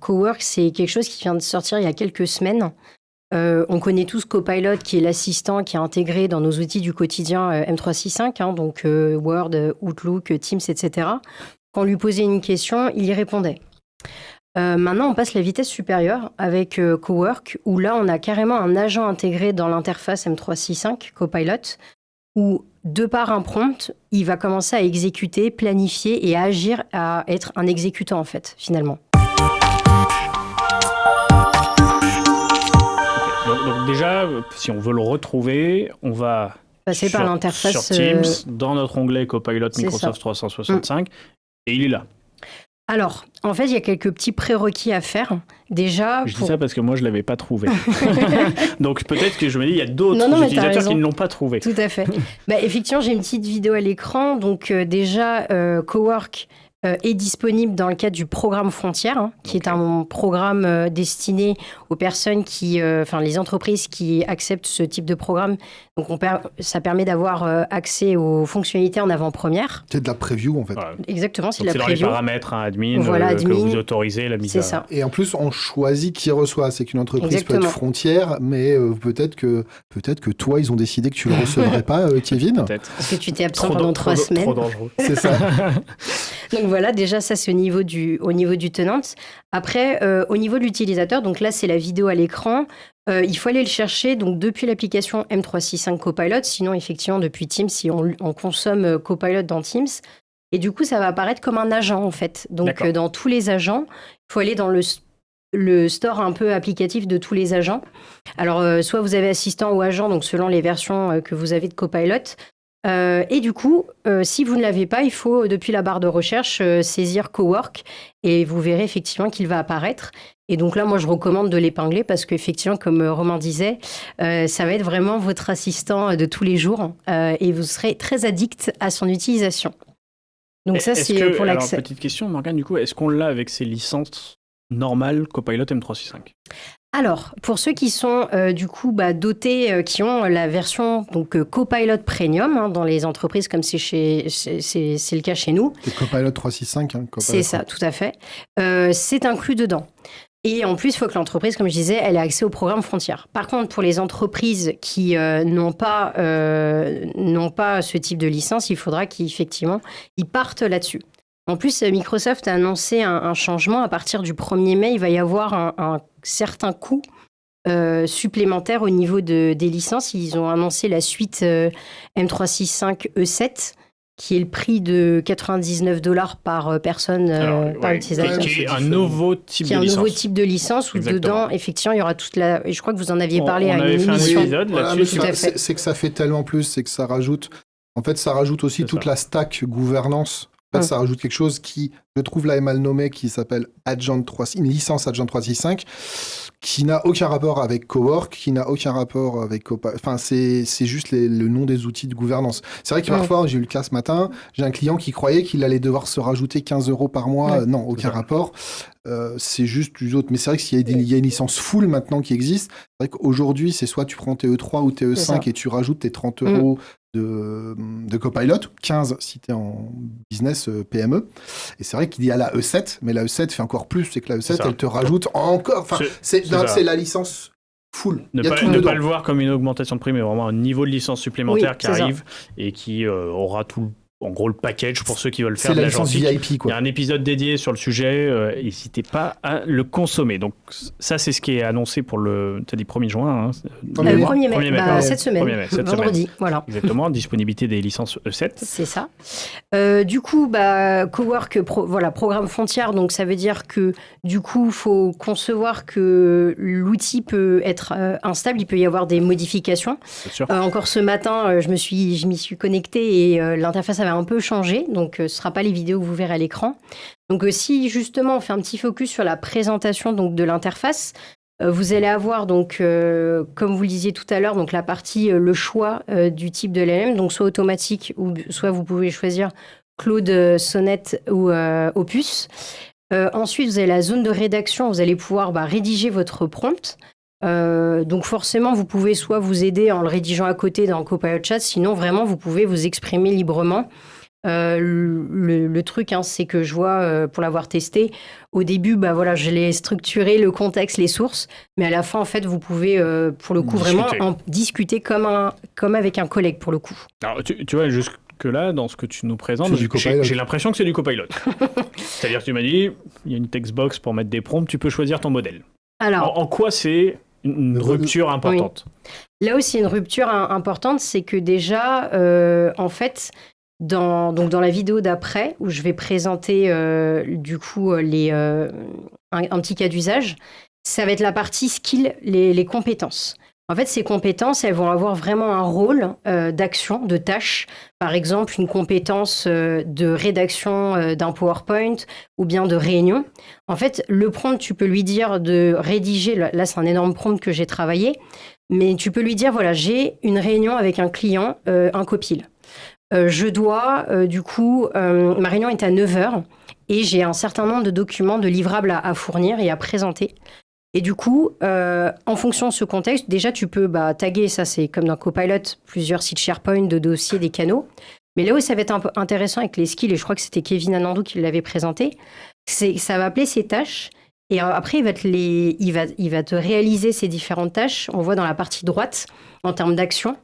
Cowork, c'est quelque chose qui vient de sortir il y a quelques semaines. On connaît tous Copilot, qui est l'assistant qui est intégré dans nos outils du quotidien M365, donc Word, Outlook, Teams, etc. Quand on lui posait une question, il y répondait. Maintenant, on passe la vitesse supérieure avec Cowork, où là, on a carrément un agent intégré dans l'interface M365, Copilot, où, de par un prompt, il va commencer à exécuter, planifier et à agir, à être un exécutant, en fait, finalement. Donc déjà, si on veut le retrouver, on va passer par l'interface sur Teams, dans notre onglet Copilot Microsoft 365, et il est là. Alors, en fait, il y a quelques petits prérequis à faire. Déjà, dis ça parce que moi, je ne l'avais pas trouvé. Donc, peut-être que je me dis, il y a d'autres utilisateurs qui ne l'ont pas trouvé. Tout à fait. Effectivement, j'ai une petite vidéo à l'écran. Donc, déjà, Cowork est disponible dans le cadre du programme Frontières, qui est un programme destiné aux personnes les entreprises qui acceptent ce type de programme. Donc, ça permet d'avoir accès aux fonctionnalités en avant-première. C'est de la preview, en fait. Voilà. Exactement, c'est donc de la preview. C'est dans les paramètres admin, admin, que vous autorisez la mise c'est à... ça. Et en plus, on choisit qui reçoit. C'est qu'une entreprise peut être Frontière, mais peut-être que toi, ils ont décidé que tu le recevrais pas, Kevin. Peut-être. Parce que tu étais absent pendant 3 semaines. Trop dangereux. C'est ça. Donc voilà, déjà ça c'est au niveau du tenant. Après, au niveau de l'utilisateur, donc là c'est la vidéo à l'écran. Il faut aller le chercher donc depuis l'application M365 Copilot, sinon effectivement depuis Teams, si on consomme Copilot dans Teams. Et du coup, ça va apparaître comme un agent en fait. Donc dans tous les agents, il faut aller dans le store un peu applicatif de tous les agents. Alors, soit vous avez assistant ou agent, donc selon les versions que vous avez de Copilot. Et du coup, si vous ne l'avez pas, il faut, depuis la barre de recherche, saisir Cowork et vous verrez effectivement qu'il va apparaître. Et donc là, moi, je recommande de l'épingler parce qu'effectivement, comme Romain disait, ça va être vraiment votre assistant de tous les jours et vous serez très addict à son utilisation. Donc ça, c'est pour l'accès. Alors, petite question, Morgane, du coup, est-ce qu'on l'a avec ses licences normales Copilot M365 ? Alors, pour ceux qui sont dotés, qui ont la version Copilot Premium dans les entreprises comme c'est le cas chez nous. C'est Copilot 365. Copilot. C'est ça, tout à fait. C'est inclus dedans. Et en plus, il faut que l'entreprise, comme je disais, elle ait accès au programme Frontières. Par contre, pour les entreprises qui n'ont pas ce type de licence, il faudra qu'effectivement, ils partent là-dessus. En plus, Microsoft a annoncé un changement. À partir du 1er mai, il va y avoir un certain coût supplémentaire au niveau des licences. Ils ont annoncé la suite M365 E7, qui est le prix de $99 par personne, par utilisateur. Qui est un nouveau type de licence. Un nouveau type de licence où dedans, effectivement, il y aura toute la... Et je crois que vous en aviez parlé à une émission. C'est que ça fait tellement plus, c'est que ça rajoute... En fait, ça rajoute aussi toute la stack gouvernance. En fait, ça rajoute quelque chose qui, je trouve, là est mal nommé, qui s'appelle une licence Agent 365, qui n'a aucun rapport avec Cowork, qui n'a aucun rapport avec Copilot. Enfin, c'est juste le nom des outils de gouvernance. C'est vrai que parfois, j'ai eu le cas ce matin, j'ai un client qui croyait qu'il allait devoir se rajouter 15 € par mois. Non, aucun rapport. C'est juste du autre. Mais c'est vrai qu'il y a une licence full maintenant qui existe. C'est vrai qu'aujourd'hui, c'est soit tu prends tes E3 ou tes E5 et tu rajoutes tes 30 € de Copilot, 15 si tu es en business PME. Et c'est vrai qu'il y a la E7, mais la E7 fait encore plus, c'est que la E7, elle te rajoute encore... Enfin, c'est la licence full. Ne pas le voir comme une augmentation de prix, mais vraiment un niveau de licence supplémentaire qui arrive et qui aura tout en gros le package pour ceux qui veulent faire de l'agentique. C'est la licence VIP, quoi. Il y a un épisode dédié sur le sujet, n'hésitez pas à le consommer. Donc ça, c'est ce qui est annoncé pour le... Tu as dit 1er juin, le 1er mai, cette semaine, vendredi. Voilà. Exactement, disponibilité des licences E7. C'est ça. Du coup, Cowork, programme Frontières, donc ça veut dire que du coup, il faut concevoir que l'outil peut être instable, il peut y avoir des modifications. Encore ce matin, je m'y suis connectée et l'interface avait un peu changé, donc ce ne sera pas les vidéos que vous verrez à l'écran. Donc si justement on fait un petit focus sur la présentation donc, de l'interface, vous allez avoir donc, comme vous le disiez tout à l'heure, donc la partie, le choix du type de LLM, donc soit automatique ou soit vous pouvez choisir Claude, Sonnet ou Opus. Ensuite, vous avez la zone de rédaction, vous allez pouvoir rédiger votre prompt. Donc forcément, vous pouvez soit vous aider en le rédigeant à côté dans Copilot Chat, sinon vraiment vous pouvez vous exprimer librement. Le truc, c'est que je vois, pour l'avoir testé, au début, je l'ai structuré, le contexte, les sources, mais à la fin, en fait, vous pouvez, pour le coup, vraiment en discuter comme avec un collègue, pour le coup. Alors, tu vois, jusque-là, dans ce que tu nous présentes, j'ai l'impression que c'est du Copilot. C'est-à-dire que tu m'as dit, il y a une textbox pour mettre des prompts, tu peux choisir ton modèle. Alors, en quoi c'est une rupture importante ? Oui. Là aussi, une rupture importante, c'est que déjà, en fait... Dans la vidéo d'après, où je vais présenter du coup un petit cas d'usage, ça va être la partie skill, les compétences. En fait, ces compétences, elles vont avoir vraiment un rôle d'action, de tâche. Par exemple, une compétence de rédaction d'un PowerPoint ou bien de réunion. En fait, le prompt, tu peux lui dire de rédiger, là c'est un énorme prompt que j'ai travaillé, mais tu peux lui dire, voilà, j'ai une réunion avec un client, un copil. Je dois, ma réunion est à 9h et j'ai un certain nombre de documents, de livrables à fournir et à présenter. Et du coup, en fonction de ce contexte, déjà, tu peux taguer, ça c'est comme dans Copilot, plusieurs sites SharePoint de dossiers, des canaux. Mais là où ça va être un peu intéressant avec les skills, et je crois que c'était Kevin Anandou qui l'avait présenté, c'est ça va appeler ces tâches. Et après, il va te réaliser ces différentes tâches. On voit dans la partie droite, en termes d'action.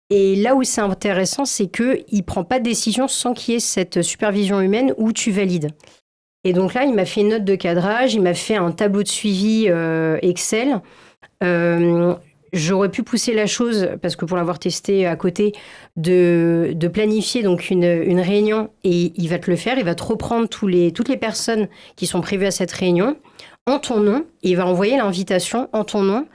Et là où c'est intéressant, c'est qu'il ne prend pas de décision sans qu'il y ait cette supervision humaine où tu valides. Et donc là, il m'a fait une note de cadrage, il m'a fait un tableau de suivi Excel. J'aurais pu pousser la chose, parce que pour l'avoir testé à côté, de planifier donc une réunion, et il va te le faire, il va te reprendre toutes les personnes qui sont prévues à cette réunion en ton nom, et il va envoyer l'invitation en ton nom.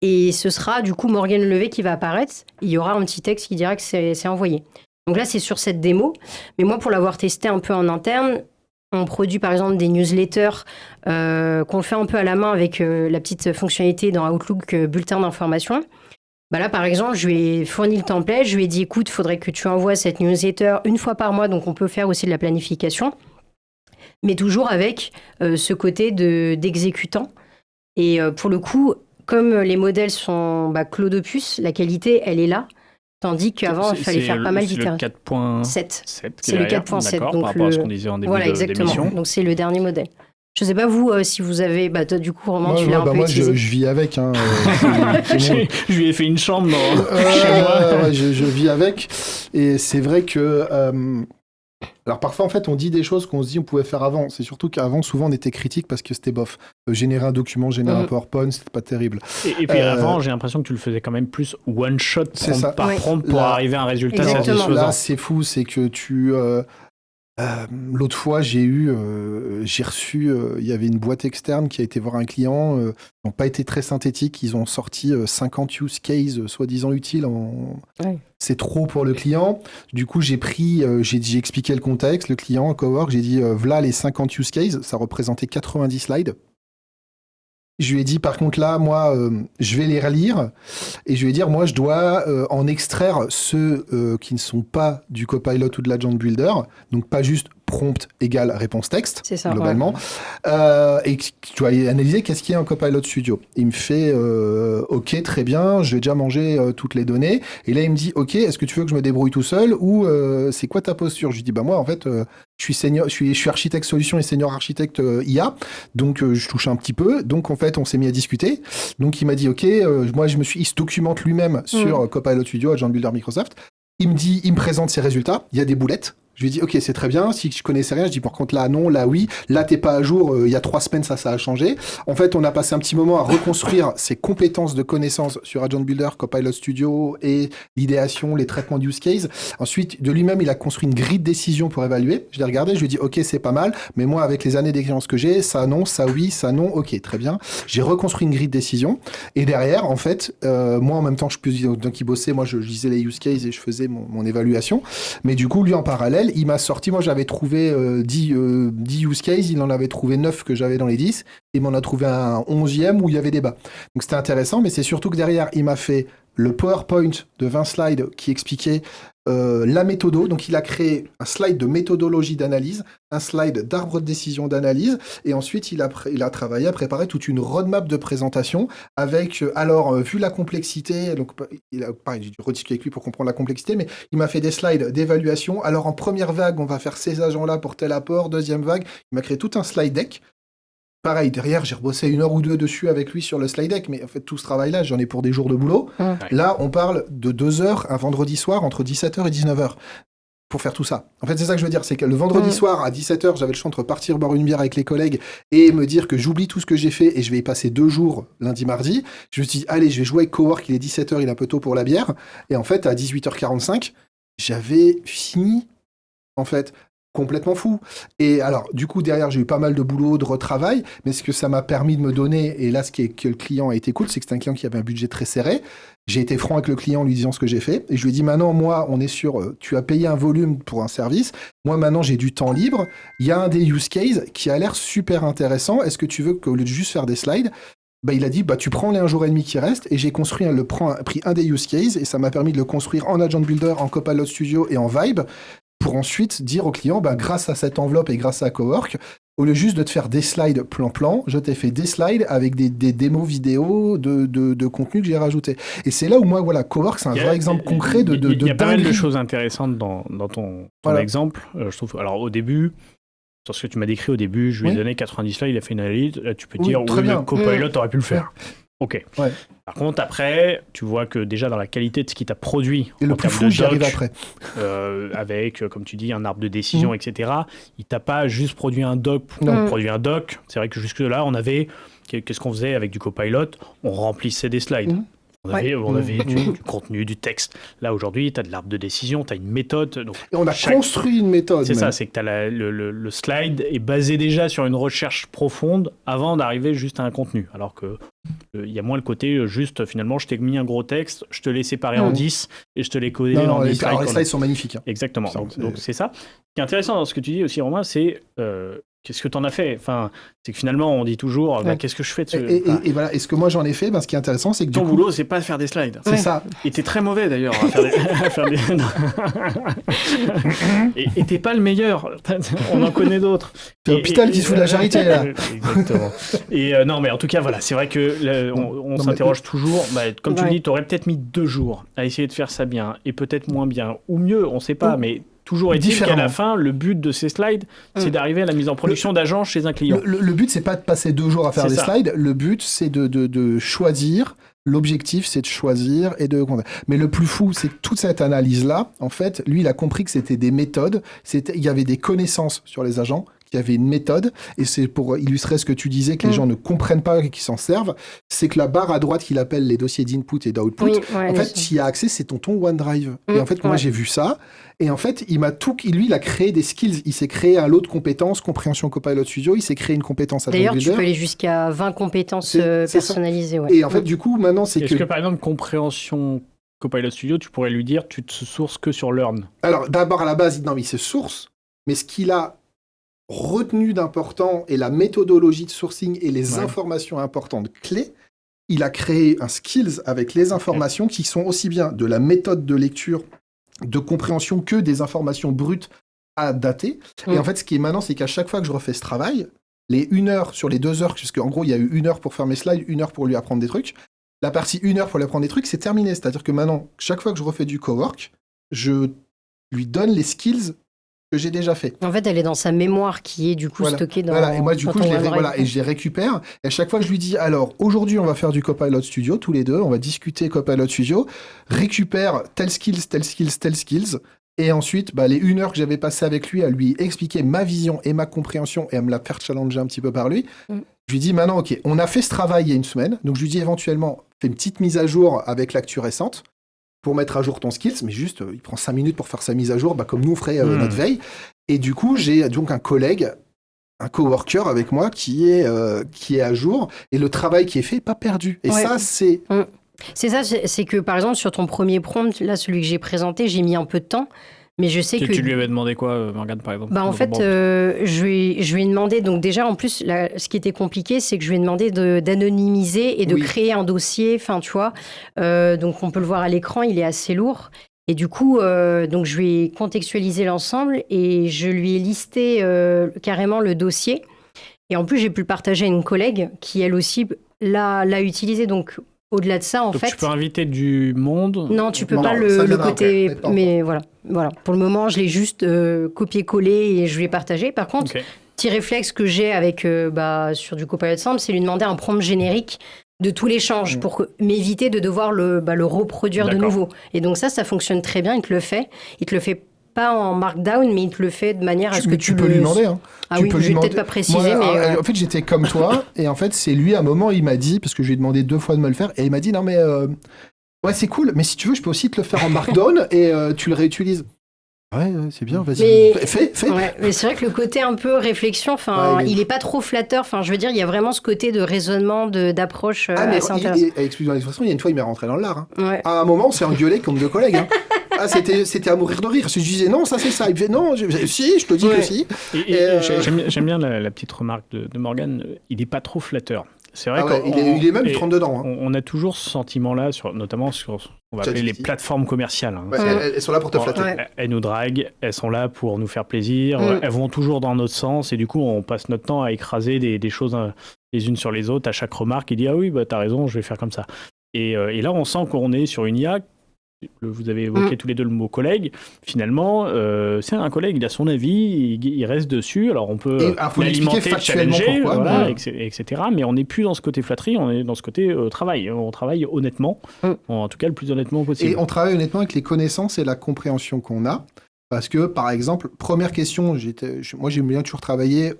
Et ce sera du coup Morgane Levé qui va apparaître. Il y aura un petit texte qui dira que c'est envoyé. Donc là, c'est sur cette démo. Mais moi, pour l'avoir testé un peu en interne, on produit par exemple des newsletters qu'on fait un peu à la main avec la petite fonctionnalité dans Outlook bulletin d'information. Là, par exemple, je lui ai fourni le template. Je lui ai dit, écoute, il faudrait que tu envoies cette newsletter une fois par mois. Donc, on peut faire aussi de la planification. Mais toujours avec ce côté d'exécutant. Et pour le coup... Comme les modèles sont Cloudopus, la qualité, elle est là. Tandis qu'avant, il fallait faire pas mal d'itérations. C'est le 4.7. C'est le 4.7. Par rapport à ce qu'on disait en début d'émission. Donc, c'est le dernier modèle. Je ne sais pas, vous, si vous avez... toi, du coup, Romain, tu l'as un peu utilisé. Moi, je vis avec. Je lui ai fait une chambre chez moi. Je vis avec. Et c'est vrai que... Alors parfois, en fait, on dit des choses qu'on se dit on pouvait faire avant. C'est surtout qu'avant, souvent, on était critique parce que c'était bof. Générer un document, générer un PowerPoint, c'était pas terrible. Et puis avant, j'ai l'impression que tu le faisais quand même plus one-shot, prompt par prompt, pour arriver à un résultat satisfaisant. Là, c'est fou, c'est que tu... l'autre fois, j'ai reçu, il y avait une boîte externe qui a été voir un client, ils n'ont pas été très synthétiques, ils ont sorti 50 use cases soi-disant utiles. C'est trop pour le client. Du coup, j'ai expliqué le contexte, le client, cowork, j'ai dit, voilà les 50 use cases, ça représentait 90 slides. Je lui ai dit, par contre, là, moi, je vais les relire et je lui ai dit, moi, je dois en extraire ceux qui ne sont pas du Copilot ou de l'Agent Builder, donc pas juste prompt égale réponse texte, ça, globalement. Ouais. Et tu dois analyser qu'est-ce qu'il y a en Copilot Studio. Il me fait, OK, très bien, je vais déjà manger toutes les données. Et là, il me dit, OK, est-ce que tu veux que je me débrouille tout seul ou c'est quoi ta posture ? Je lui dis, moi, en fait... je suis architecte solution et senior architecte IA, donc je touche un petit peu. Donc en fait, on s'est mis à discuter. Donc il m'a dit, OK, il se documente lui-même sur Copilot Studio, Agent Builder Microsoft. Il me présente ses résultats. Il y a des boulettes. Je lui dis, OK, c'est très bien. Si je connaissais rien, je dis, par contre, là, non, là, oui. Là, t'es pas à jour. Il y a 3 semaines, ça a changé. En fait, on a passé un petit moment à reconstruire ses compétences de connaissances sur Agent Builder, Copilot Studio et l'idéation, les traitements d'use case. Ensuite, de lui-même, il a construit une grille de décision pour évaluer. Je l'ai regardé, je lui ai dit, OK, c'est pas mal. Mais moi, avec les années d'expérience que j'ai, ça non, ça oui, ça non. OK, très bien. J'ai reconstruit une grille de décision. Et derrière, en fait, moi, en même temps, donc il bossait, moi, je lisais les use cases et je faisais mon évaluation. Mais du coup, lui, en parallèle, il m'a sorti, moi j'avais trouvé 10 use cases, il en avait trouvé 9 que j'avais dans les 10, il m'en a trouvé un 11e où il y avait des bas. Donc c'était intéressant, mais c'est surtout que derrière, il m'a fait le PowerPoint de 20 slides qui expliquait la méthodo. Donc, il a créé un slide de méthodologie d'analyse, un slide d'arbre de décision d'analyse, et ensuite, il a travaillé à préparer toute une roadmap de présentation avec, vu la complexité, donc, pareil, j'ai dû rediscuter avec lui pour comprendre la complexité, mais il m'a fait des slides d'évaluation. Alors, en première vague, on va faire ces agents-là pour tel apport. Deuxième vague, il m'a créé tout un slide deck. Pareil, derrière, j'ai rebossé 1 heure ou 2 dessus avec lui sur le slide deck, mais en fait, tout ce travail-là, j'en ai pour des jours de boulot. Ouais. Là, on parle de 2 heures un vendredi soir entre 17h et 19h pour faire tout ça. En fait, c'est ça que je veux dire, c'est que le vendredi soir à 17h, j'avais le choix entre partir boire une bière avec les collègues et me dire que j'oublie tout ce que j'ai fait et je vais y passer 2 jours, lundi, mardi. Je me suis dit, allez, je vais jouer avec Cowork, il est 17h, il est un peu tôt pour la bière. Et en fait, à 18h45, j'avais fini, en fait, complètement fou. Et alors, du coup, derrière, j'ai eu pas mal de boulot, de retravail, mais ce que ça m'a permis de me donner, et là, que le client a été cool, c'est que c'est un client qui avait un budget très serré. J'ai été franc avec le client en lui disant ce que j'ai fait, et je lui ai dit, maintenant, moi, on est sur, tu as payé un volume pour un service, moi, maintenant, j'ai du temps libre, il y a un des use cases qui a l'air super intéressant, est-ce que tu veux qu'au lieu de juste faire des slides, il a dit, tu prends les 1 jour et demi qui restent, et j'ai pris un des use cases, et ça m'a permis de le construire en Agent Builder, en Copilot Studio et en Vibe, pour ensuite dire au client, grâce à cette enveloppe et grâce à Cowork, au lieu juste de te faire des slides plan-plan, je t'ai fait des slides avec des démos vidéo de contenu que j'ai rajouté. Et c'est là où moi, voilà, Cowork, c'est un vrai exemple concret de Il y a pas mal de choses intéressantes dans ton exemple. Je trouve. Alors au début, sur ce que tu m'as décrit au début, je lui ai donné 90 slides, il a fait une analyse. Là, tu peux dire, le Copilot aurait pu le faire. Ok. Ouais. Par contre, après, tu vois que déjà dans la qualité de ce qu'il t'a produit, et le plus fou, j'y arrive après. Avec, comme tu dis, un arbre de décision, etc. Il t'a pas juste produit un doc. Produit un doc. C'est vrai que jusque-là, on avait... Qu'est-ce qu'on faisait avec du Copilot ? On remplissait des slides. On avait du contenu, du texte. Là, aujourd'hui, tu as de l'arbre de décision, tu as une méthode. Donc, et on a construit une méthode. C'est ça, c'est que le slide est basé déjà sur une recherche profonde avant d'arriver juste à un contenu. Alors qu'il y a moins le côté juste, finalement, je t'ai mis un gros texte, je te l'ai séparé en 10 et je te l'ai codé dans 10 slides. Alors, les slides sont magnifiques. Hein. Exactement. Donc, c'est ça. Ce qui est intéressant dans ce que tu dis aussi, Romain, c'est... qu'est-ce que tu en as fait ? Enfin, c'est que finalement, on dit toujours, qu'est-ce que je fais de ce... Et voilà, et ce que moi j'en ai fait, ce qui est intéressant, c'est que ton boulot, c'est pas de faire des slides. C'est ça. Et t'es très mauvais d'ailleurs à faire des... et t'es pas le meilleur. On en connaît d'autres. C'est l'hôpital qui se fout de la charité, là. Exactement. Et non, mais en tout cas, voilà, c'est vrai que on s'interroge toujours. Comme tu dis, t'aurais peut-être mis 2 jours à essayer de faire ça bien, et peut-être moins bien, ou mieux, on sait pas, mais... Toujours est-il qu'à la fin, le but de ces slides, c'est d'arriver à la mise en production d'agents chez un client. Le but, c'est pas de passer 2 jours à faire des slides. Le but, c'est de choisir. L'objectif, c'est de choisir et de... Mais le plus fou, c'est que toute cette analyse-là, en fait, lui, il a compris que c'était des méthodes. Il y avait des connaissances sur les agents, qu'il y avait une méthode. Et c'est pour illustrer ce que tu disais, que les gens ne comprennent pas et qu'ils s'en servent. C'est que la barre à droite qu'il appelle les dossiers d'input et d'output, en fait, s'il y a accès, c'est ton OneDrive. Et en fait, moi, j'ai vu ça. Et en fait, lui, il a créé des skills. Il s'est créé un lot de compétences, compréhension Copilot Studio. Il s'est créé une compétence à D'ailleurs, tu peux aller jusqu'à 20 compétences personnalisées. Ouais. Et en fait, du coup, maintenant, Est-ce que par exemple, compréhension Copilot Studio, tu pourrais lui dire, tu te sources que sur Learn ? Alors, d'abord, à la base, il se source. Mais ce qu'il a retenu d'important et la méthodologie de sourcing et les informations importantes clés, il a créé un skills avec les informations qui sont aussi bien de la méthode de lecture, de compréhension que des informations brutes à dater. Et en fait, ce qui est maintenant, c'est qu'à chaque fois que je refais ce travail, les 1 heure sur les 2 heures, parce qu'en gros, il y a eu 1 heure pour faire mes slides, 1 heure pour lui apprendre des trucs. La partie 1 heure pour lui apprendre des trucs, c'est terminé. C'est-à-dire que maintenant, chaque fois que je refais du cowork, je lui donne les skills que j'ai déjà fait. En fait, elle est dans sa mémoire qui est du coup stockée dans... Voilà, et moi, du coup, je les récupère. Et à chaque fois, je lui dis, alors, aujourd'hui, on va faire du Copilot Studio, tous les deux, on va discuter Copilot Studio, récupère tel skills. Et ensuite, les 1 heure que j'avais passé avec lui à lui expliquer ma vision et ma compréhension et à me la faire challenger un petit peu par lui, je lui dis maintenant, OK, on a fait ce travail il y a 1 semaine, donc je lui dis éventuellement, fais une petite mise à jour avec l'actu récente pour mettre à jour ton skills, mais juste, il prend 5 minutes pour faire sa mise à jour, comme nous on ferait notre veille. Et du coup, j'ai donc un collègue, un coworker avec moi qui est à jour, et le travail qui est fait n'est pas perdu. Et ça, c'est... C'est ça, c'est que par exemple, sur ton premier prompt, là, celui que j'ai présenté, j'ai mis un peu de temps. Mais je sais que... Tu lui avais demandé quoi, Morgane, par exemple ? En fait, je lui ai demandé... Donc déjà, en plus, ce qui était compliqué, c'est que je lui ai demandé d'anonymiser et de créer un dossier. Enfin, tu vois. Donc, on peut le voir à l'écran, il est assez lourd. Et du coup, donc je lui ai contextualisé l'ensemble et je lui ai listé carrément le dossier. Et en plus, j'ai pu le partager à une collègue qui, elle aussi, l'a utilisé. Donc, au-delà de ça, en fait... Tu peux inviter du monde? Non, tu peux pas le côté... Mais voilà. Pour le moment, je l'ai juste copié-collé et je lui ai partagé. Par contre, petit réflexe que j'ai avec, sur du Copilot Simple, c'est lui demander un prompt générique de tout l'échange pour m'éviter de devoir le reproduire de nouveau. Et donc ça fonctionne très bien. Il te le fait. Il te le fait pas en Markdown, mais il te le fait de manière à ce que tu peux lui demander. Hein. Ah oui, je vais peut-être pas préciser, mais... En fait, j'étais comme toi, et en fait, c'est lui, à un moment, il m'a dit, parce que je lui ai demandé 2 fois de me le faire, et il m'a dit, non mais, ouais, c'est cool, mais si tu veux, je peux aussi te le faire en Markdown, et tu le réutilises. Ouais, c'est bien, vas-y. Fais. Ouais, mais c'est vrai que le côté un peu réflexion, il est pas trop flatteur. Enfin, je veux dire, il y a vraiment ce côté de raisonnement, d'approche assez intéressant. Excuse-moi l'expression, il y a une fois, il m'est rentré dans l'art. Hein. Ouais. À un moment, on s'est engueulé comme 2 collègues. Hein. C'était à mourir de rire. Je disais non, ça c'est ça. Il me fait non, si, je te dis que si. J'aime bien la petite remarque de Morgane. Il n'est pas trop flatteur. C'est vrai qu'il est même, il trempe dedans. Hein. On a toujours ce sentiment-là, notamment sur ce qu'on va appeler les plateformes commerciales. Hein. Ouais, elles sont là pour te flatter. Elles nous draguent, elles sont là pour nous faire plaisir, elles vont toujours dans notre sens, et du coup, on passe notre temps à écraser des choses les unes sur les autres. À chaque remarque, il dit « Ah oui, t'as raison, je vais faire comme ça ». Et là, on sent qu'on est sur une IA. Vous avez évoqué tous les deux le mot collègue. Finalement, c'est un collègue, il a son avis, il reste dessus. Alors on peut l'alimenter, challenger, etc. Mais on n'est plus dans ce côté flatterie, on est dans ce côté travail. On travaille honnêtement, en tout cas le plus honnêtement possible. Et on travaille honnêtement avec les connaissances et la compréhension qu'on a. Parce que, par exemple, première question, moi j'aime bien toujours travailler,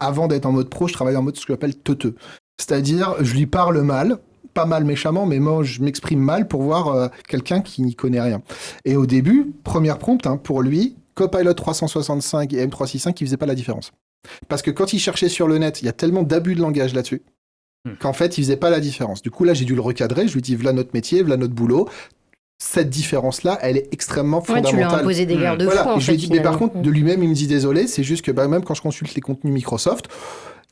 avant d'être en mode pro, je travaille en mode ce que j'appelle teuteux. C'est-à-dire, je lui parle mal, pas mal méchamment, mais moi je m'exprime mal pour voir quelqu'un qui n'y connaît rien. Et au début, première prompt, pour lui, Copilot 365 et M365, ils faisaient pas la différence. Parce que quand il cherchait sur le net, il y a tellement d'abus de langage là-dessus, qu'en fait, il faisait pas la différence. Du coup, là, j'ai dû le recadrer, je lui dis, voilà notre métier, voilà notre boulot. Cette différence-là, elle est extrêmement fondamentale. Tu lui as imposé des garde-fous, je lui ai dit, mais par contre, de lui-même, il me dit désolé, c'est juste que même quand je consulte les contenus Microsoft,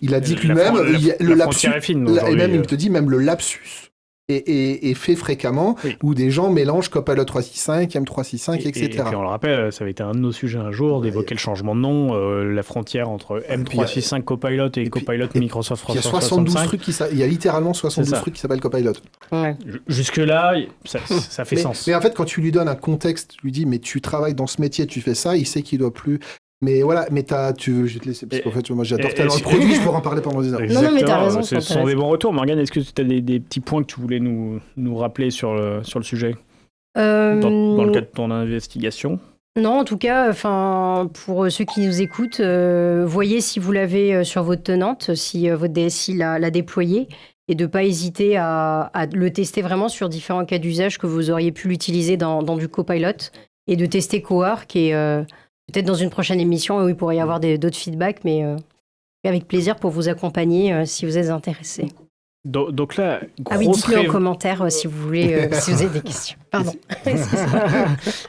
il a dit que lui-même, le lapsus, et même il te dit même le lapsus est fait fréquemment, où des gens mélangent Copilot 365, M365, etc. Et puis on le rappelle, ça avait été un de nos sujets un jour, d'évoquer le changement de nom, la frontière entre M365 Copilot et Copilot Microsoft 365. Il y a littéralement 72 trucs qui s'appellent Copilot. Ouais. Jusque-là, ça fait sens. Mais en fait, quand tu lui donnes un contexte, tu lui dis, mais tu travailles dans ce métier, tu fais ça, il sait qu'il doit plus... Mais voilà, je vais te laisser, parce qu'en fait, moi j'adore tellement le produit, je pourrais en parler pendant des heures. Non, mais t'as raison. Ce sont des bons retours. Morgane, est-ce que tu as des petits points que tu voulais nous rappeler sur le sujet dans le cadre de ton investigation? Non, en tout cas, pour ceux qui nous écoutent, voyez si vous l'avez sur votre tenante, si votre DSI l'a déployé, et de ne pas hésiter à le tester vraiment sur différents cas d'usage que vous auriez pu l'utiliser dans du Copilot, et de tester Cowork, et peut-être dans une prochaine émission où il pourrait y avoir d'autres feedbacks, mais avec plaisir pour vous accompagner si vous êtes intéressé. Donc là, dites-le en commentaire si vous voulez, si vous avez des questions. Pardon.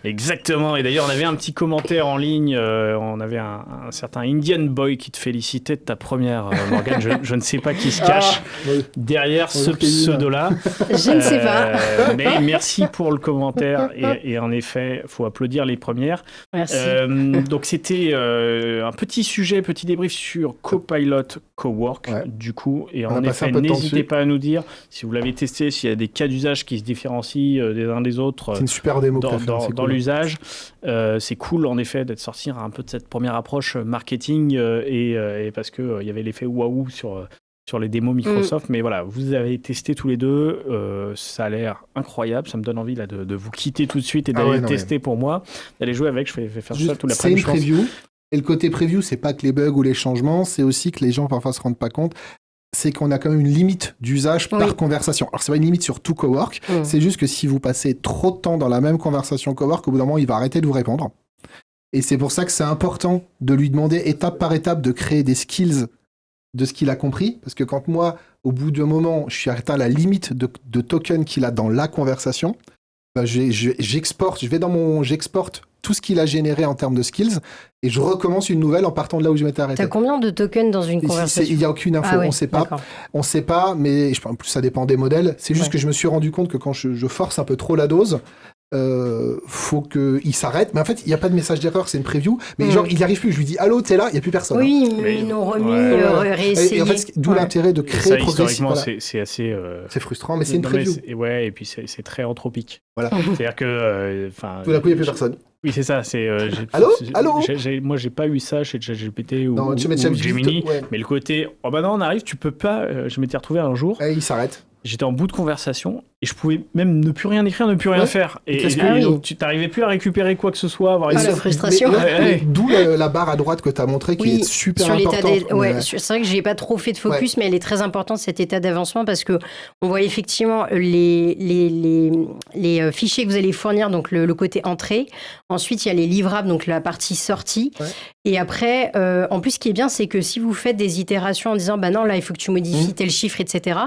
Exactement. Et d'ailleurs, on avait un petit commentaire en ligne. On avait un certain Indian Boy qui te félicitait de ta première, Morgane. Je ne sais pas qui se cache derrière ce pseudo-là. Je ne sais pas. Mais merci pour le commentaire. Et en effet, il faut applaudir les premières. Merci. Donc, c'était un petit sujet, petit débrief sur Copilot Cowork, du coup. Et en effet, n'hésitez pas à nous dire si vous l'avez testé, s'il y a des cas d'usage qui se différencient des uns des autres. C'est une super démo dans l'usage. C'est cool en effet d'être sorti un peu de cette première approche marketing et parce que il y avait l'effet waouh sur les démos Microsoft. Mais voilà, vous avez testé tous les deux, ça a l'air incroyable, ça me donne envie là de vous quitter tout de suite et d'aller tester pour moi, d'aller jouer avec. Je vais faire ça tout l'après-midi. C'est une preview. Et le côté preview, c'est pas que les bugs ou les changements, c'est aussi que les gens parfois se rendent pas compte. C'est qu'on a quand même une limite d'usage par conversation. Alors, c'est pas une limite sur tout Cowork, c'est juste que si vous passez trop de temps dans la même conversation Cowork, au bout d'un moment, il va arrêter de vous répondre. Et c'est pour ça que c'est important de lui demander étape par étape de créer des skills de ce qu'il a compris. Parce que quand moi, au bout d'un moment, je suis atteint la limite de tokens qu'il a dans la conversation, j'exporte tout ce qu'il a généré en termes de skills et je recommence une nouvelle en partant de là où je m'étais arrêté. T'as combien de tokens dans une conversation ? Il n'y a aucune info, on ne sait pas, mais en plus ça dépend des modèles. C'est juste que je me suis rendu compte que quand je force un peu trop la dose, faut qu'il s'arrête. Mais en fait, il n'y a pas de message d'erreur, c'est une preview. Mais genre, il n'y arrive plus. Je lui dis, allô, t'es là, il n'y a plus personne. Oui, mais ils n'ont remis, réessayé. Et en fait, d'où l'intérêt de créer progressivement. C'est assez. C'est frustrant, mais c'est une preview. Et puis c'est très anthropique. Voilà. C'est-à-dire que. Tout d'un coup, il n'y a plus personne. Oui, c'est ça. Allô moi, j'ai pas eu ça chez ChatGPT ou Gemini. Mais le côté, oh bah non, on arrive, tu peux pas. Je m'étais retrouvé un jour. Et il s'arrête. J'étais en bout de conversation et je pouvais même ne plus rien écrire, ne plus rien faire. Et donc, tu n'arrivais plus à récupérer quoi que ce soit. Avoir la frustration. D'où la barre à droite que tu as montrée qui est super importante. C'est vrai que je n'ai pas trop fait de focus, mais elle est très importante, cet état d'avancement, parce qu'on voit effectivement les fichiers que vous allez fournir, donc le côté entrée. Ensuite, il y a les livrables, donc la partie sortie. Ouais. Et après, en plus, ce qui est bien, c'est que si vous faites des itérations en disant, bah non, là, il faut que tu modifies tel chiffre, etc.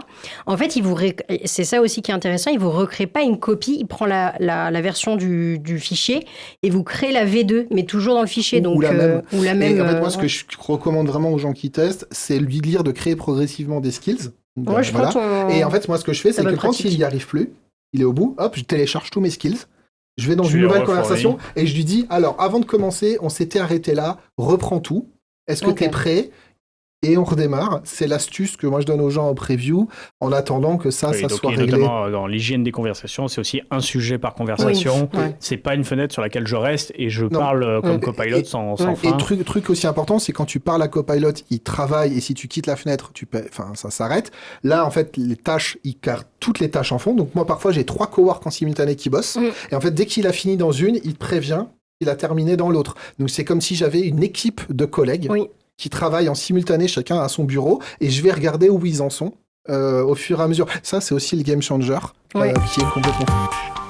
En fait, c'est ça aussi qui est intéressant, il ne vous recrée pas une copie, il prend la version du fichier et vous crée la V2, mais toujours dans le fichier. Ou la même. Et en fait, moi, ce que je recommande vraiment aux gens qui testent, c'est lui dire de créer progressivement des skills. Donc, Et en fait, moi, ce que je fais, c'est que quand il n'y arrive plus, il est au bout, hop, je télécharge tous mes skills. Je vais dans une nouvelle conversation et je lui dis, alors, avant de commencer, on s'était arrêté là, reprends tout. Est-ce que tu es prêt ? Et on redémarre. C'est l'astuce que moi je donne aux gens en preview, en attendant que ça soit réglé. Notamment dans l'hygiène des conversations, c'est aussi un sujet par conversation. Oui. C'est pas une fenêtre sur laquelle je reste et je parle comme Copilot sans fin. Et truc aussi important, c'est quand tu parles à Copilot, il travaille et si tu quittes la fenêtre, ça s'arrête. Là, en fait, les tâches, il carre toutes les tâches en fond. Donc moi, parfois, j'ai 3 coworks en simultané qui bossent. Et en fait, dès qu'il a fini dans une, il te prévient qu'il a terminé dans l'autre. Donc c'est comme si j'avais une équipe de collègues. Qui travaillent en simultané, chacun à son bureau, et je vais regarder où ils en sont au fur et à mesure. Ça, c'est aussi le game changer, qui est complètement fou.